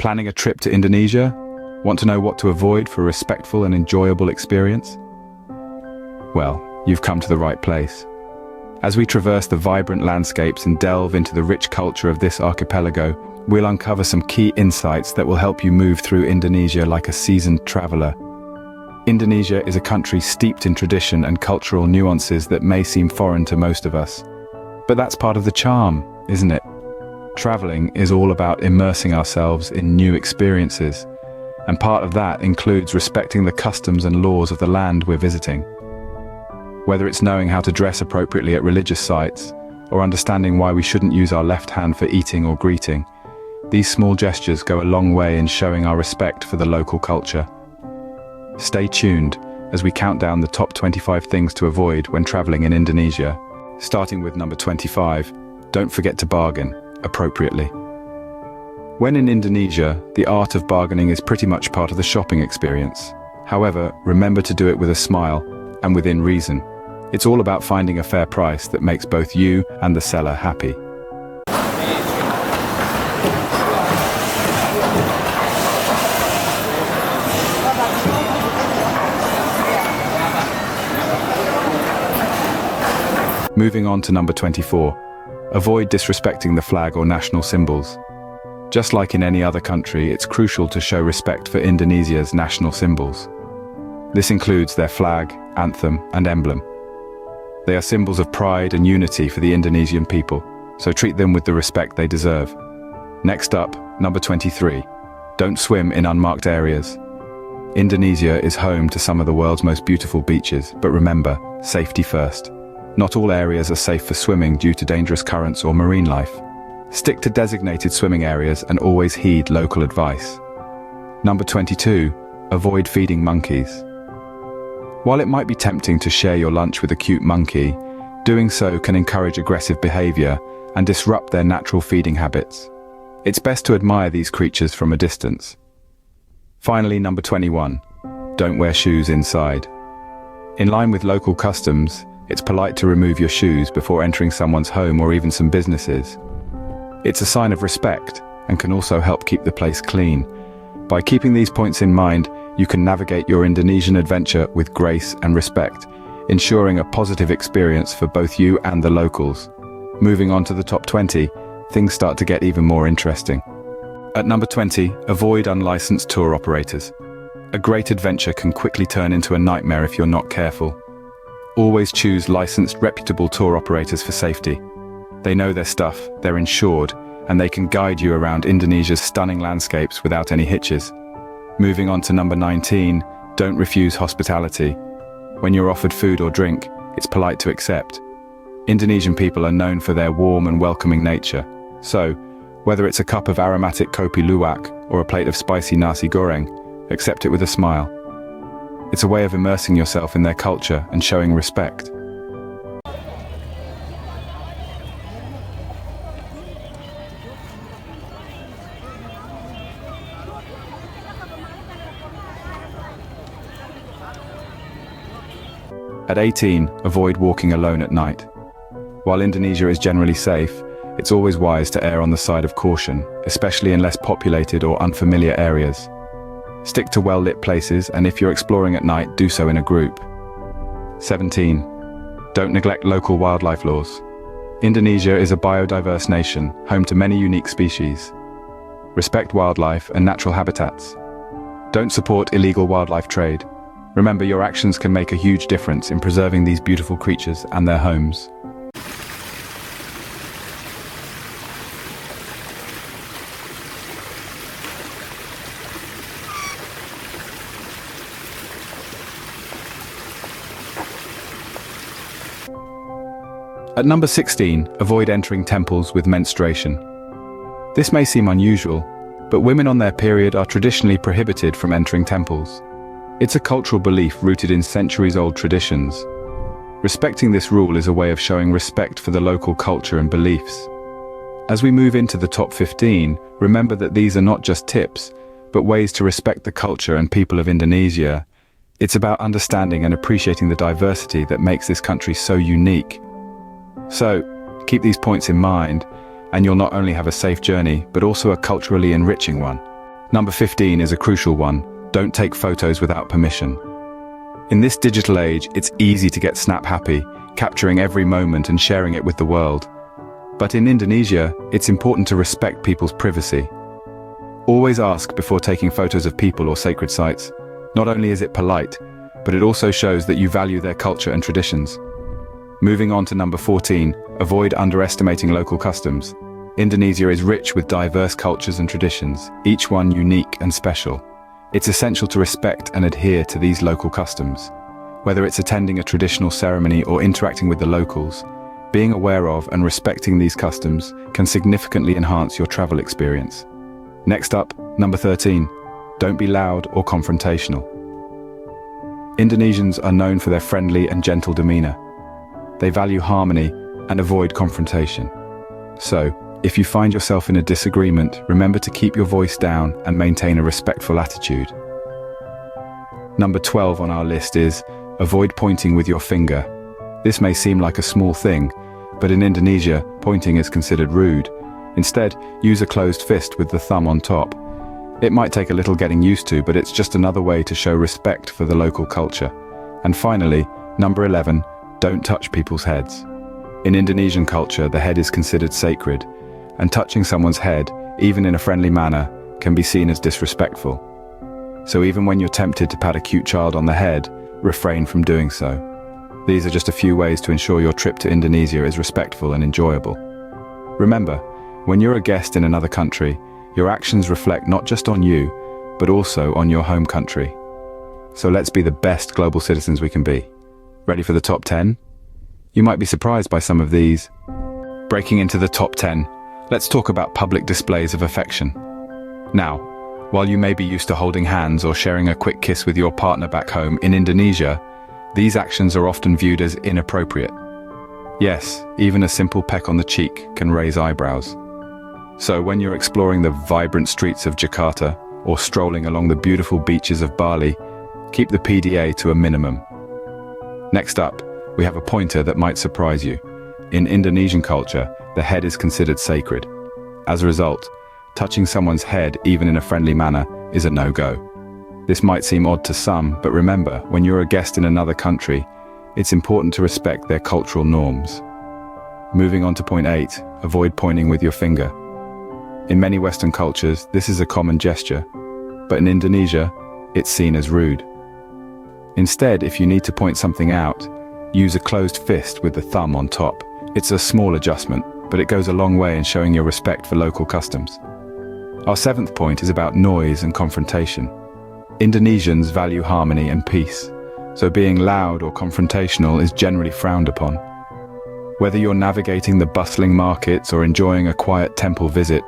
Planning a trip to Indonesia? Want to know what to avoid for a respectful and enjoyable experience? Well, you've come to the right place. As we traverse the vibrant landscapes and delve into the rich culture of this archipelago, we'll uncover some key insights that will help you move through Indonesia like a seasoned traveler. Indonesia is a country steeped in tradition and cultural nuances that may seem foreign to most of us. But that's part of the charm, isn't it? Traveling is all about immersing ourselves in new experiences, and part of that includes respecting the customs and laws of the land we're visiting. Whether it's knowing how to dress appropriately at religious sites, or understanding why we shouldn't use our left hand for eating or greeting, these small gestures go a long way in showing our respect for the local culture. Stay tuned as we count down the top 25 things to avoid when traveling in Indonesia. Starting with number 25, don't forget to bargain appropriately. When in Indonesia, the art of bargaining is pretty much part of the shopping experience. However, remember to do it with a smile and within reason. It's all about finding a fair price that makes both you and the seller happy. Moving on to number 24. Avoid disrespecting the flag or national symbols. Just like in any other country, it's crucial to show respect for Indonesia's national symbols. This includes their flag, anthem, and emblem. They are symbols of pride and unity for the Indonesian people, so treat them with the respect they deserve. Next up, number 23. Don't swim in unmarked areas. Indonesia is home to some of the world's most beautiful beaches, but remember, safety first. Not all areas are safe for swimming due to dangerous currents or marine life. Stick to designated swimming areas and always heed local advice. Number 22. Avoid feeding monkeys. While it might be tempting to share your lunch with a cute monkey, doing so can encourage aggressive behavior and disrupt their natural feeding habits. It's best to admire these creatures from a distance. Finally, number 21. Don't wear shoes inside. In line with local customs, it's polite to remove your shoes before entering someone's home or even some businesses. It's a sign of respect and can also help keep the place clean. By keeping these points in mind, you can navigate your Indonesian adventure with grace and respect, ensuring a positive experience for both you and the locals. Moving on to the top 20, things start to get even more interesting. At number 20, avoid unlicensed tour operators. A great adventure can quickly turn into a nightmare if you're not careful. Always choose licensed, reputable tour operators for safety. They know their stuff, they're insured, and they can guide you around Indonesia's stunning landscapes without any hitches. Moving on to number 19, don't refuse hospitality. When you're offered food or drink, it's polite to accept. Indonesian people are known for their warm and welcoming nature. So, whether it's a cup of aromatic kopi luwak or a plate of spicy nasi goreng, accept it with a smile. It's a way of immersing yourself in their culture and showing respect. At 18, avoid walking alone at night. While Indonesia is generally safe, it's always wise to err on the side of caution, especially in less populated or unfamiliar areas. Stick to well-lit places, and if you're exploring at night, do so in a group. 17. Don't neglect local wildlife laws. Indonesia is a biodiverse nation, home to many unique species. Respect wildlife and natural habitats. Don't support illegal wildlife trade. Remember, your actions can make a huge difference in preserving these beautiful creatures and their homes. At number 16, avoid entering temples with menstruation. This may seem unusual, but women on their period are traditionally prohibited from entering temples. It's a cultural belief rooted in centuries-old traditions. Respecting this rule is a way of showing respect for the local culture and beliefs. As we move into the top 15, remember that these are not just tips, but ways to respect the culture and people of Indonesia. It's about understanding and appreciating the diversity that makes this country so unique. So, keep these points in mind, and you'll not only have a safe journey, but also a culturally enriching one. Number 15 is a crucial one. Don't take photos without permission. In this digital age, it's easy to get snap happy, capturing every moment and sharing it with the world. But in Indonesia, it's important to respect people's privacy. Always ask before taking photos of people or sacred sites. Not only is it polite, but it also shows that you value their culture and traditions. Moving on to number 14, avoid underestimating local customs. Indonesia is rich with diverse cultures and traditions, each one unique and special. It's essential to respect and adhere to these local customs. Whether it's attending a traditional ceremony or interacting with the locals, being aware of and respecting these customs can significantly enhance your travel experience. Next up, number 13, don't be loud or confrontational. Indonesians are known for their friendly and gentle demeanor. They value harmony and avoid confrontation. So, if you find yourself in a disagreement, remember to keep your voice down and maintain a respectful attitude. Number 12 on our list is avoid pointing with your finger. This may seem like a small thing, but in Indonesia, pointing is considered rude. Instead, use a closed fist with the thumb on top. It might take a little getting used to, but it's just another way to show respect for the local culture. And finally, number 11, don't touch people's heads. In Indonesian culture, the head is considered sacred, and touching someone's head, even in a friendly manner, can be seen as disrespectful. So even when you're tempted to pat a cute child on the head, refrain from doing so. These are just a few ways to ensure your trip to Indonesia is respectful and enjoyable. Remember, when you're a guest in another country, your actions reflect not just on you, but also on your home country. So let's be the best global citizens we can be. Ready for the top 10? You might be surprised by some of these. Breaking into the top 10, let's talk about public displays of affection. Now, while you may be used to holding hands or sharing a quick kiss with your partner back home, in Indonesia, these actions are often viewed as inappropriate. Yes, even a simple peck on the cheek can raise eyebrows. So when you're exploring the vibrant streets of Jakarta or strolling along the beautiful beaches of Bali, keep the PDA to a minimum. Next up, we have a pointer that might surprise you. In Indonesian culture, the head is considered sacred. As a result, touching someone's head, even in a friendly manner, is a no-go. This might seem odd to some, but remember, when you're a guest in another country, it's important to respect their cultural norms. Moving on to point 8, avoid pointing with your finger. In many Western cultures, this is a common gesture, but in Indonesia, it's seen as rude. Instead, if you need to point something out, use a closed fist with the thumb on top. It's a small adjustment, but it goes a long way in showing your respect for local customs. Our 7th point is about noise and confrontation. Indonesians value harmony and peace, so being loud or confrontational is generally frowned upon. Whether you're navigating the bustling markets or enjoying a quiet temple visit,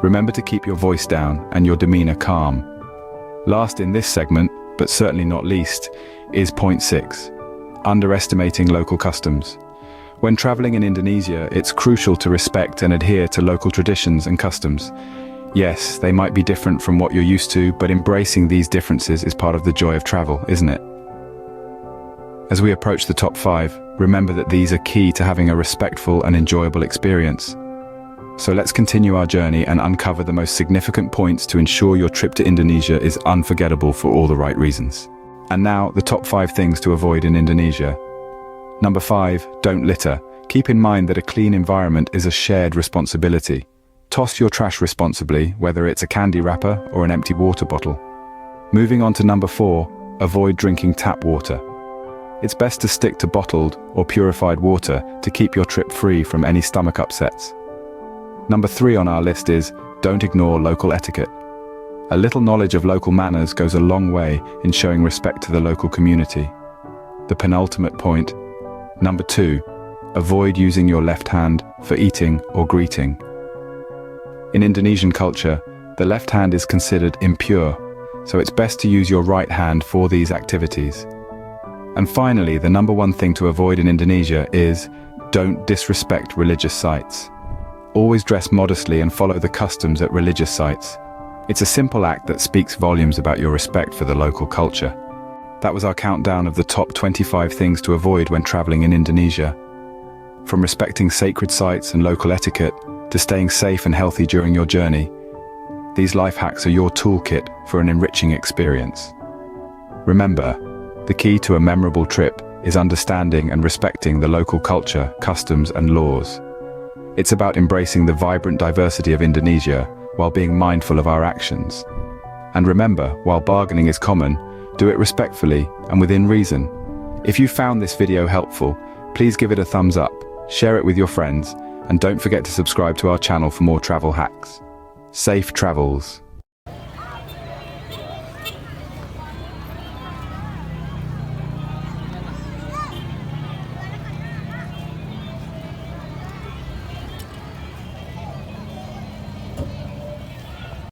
remember to keep your voice down and your demeanor calm. Last in this segment, but certainly not least, is point 6, underestimating local customs. When traveling in Indonesia, it's crucial to respect and adhere to local traditions and customs. Yes, they might be different from what you're used to, but embracing these differences is part of the joy of travel, isn't it? As we approach the top 5, remember that these are key to having a respectful and enjoyable experience. So let's continue our journey and uncover the most significant points to ensure your trip to Indonesia is unforgettable for all the right reasons. And now, the top 5 things to avoid in Indonesia. Number 5, don't litter. Keep in mind that a clean environment is a shared responsibility. Toss your trash responsibly, whether it's a candy wrapper or an empty water bottle. Moving on to number 4, avoid drinking tap water. It's best to stick to bottled or purified water to keep your trip free from any stomach upsets. Number 3 on our list is, don't ignore local etiquette. A little knowledge of local manners goes a long way in showing respect to the local community. The penultimate point, number 2, avoid using your left hand for eating or greeting. In Indonesian culture, the left hand is considered impure, so it's best to use your right hand for these activities. And finally, the number 1 thing to avoid in Indonesia is, don't disrespect religious sites. Always dress modestly and follow the customs at religious sites. It's a simple act that speaks volumes about your respect for the local culture. That was our countdown of the top 25 things to avoid when traveling in Indonesia. From respecting sacred sites and local etiquette, to staying safe and healthy during your journey, These life hacks are your toolkit for an enriching experience. Remember, the key to a memorable trip is understanding and respecting the local culture, customs, and laws. It's about embracing the vibrant diversity of Indonesia while being mindful of our actions. And remember, while bargaining is common, do it respectfully and within reason. If you found this video helpful, please give it a thumbs up, share it with your friends, and don't forget to subscribe to our channel for more travel hacks. Safe travels.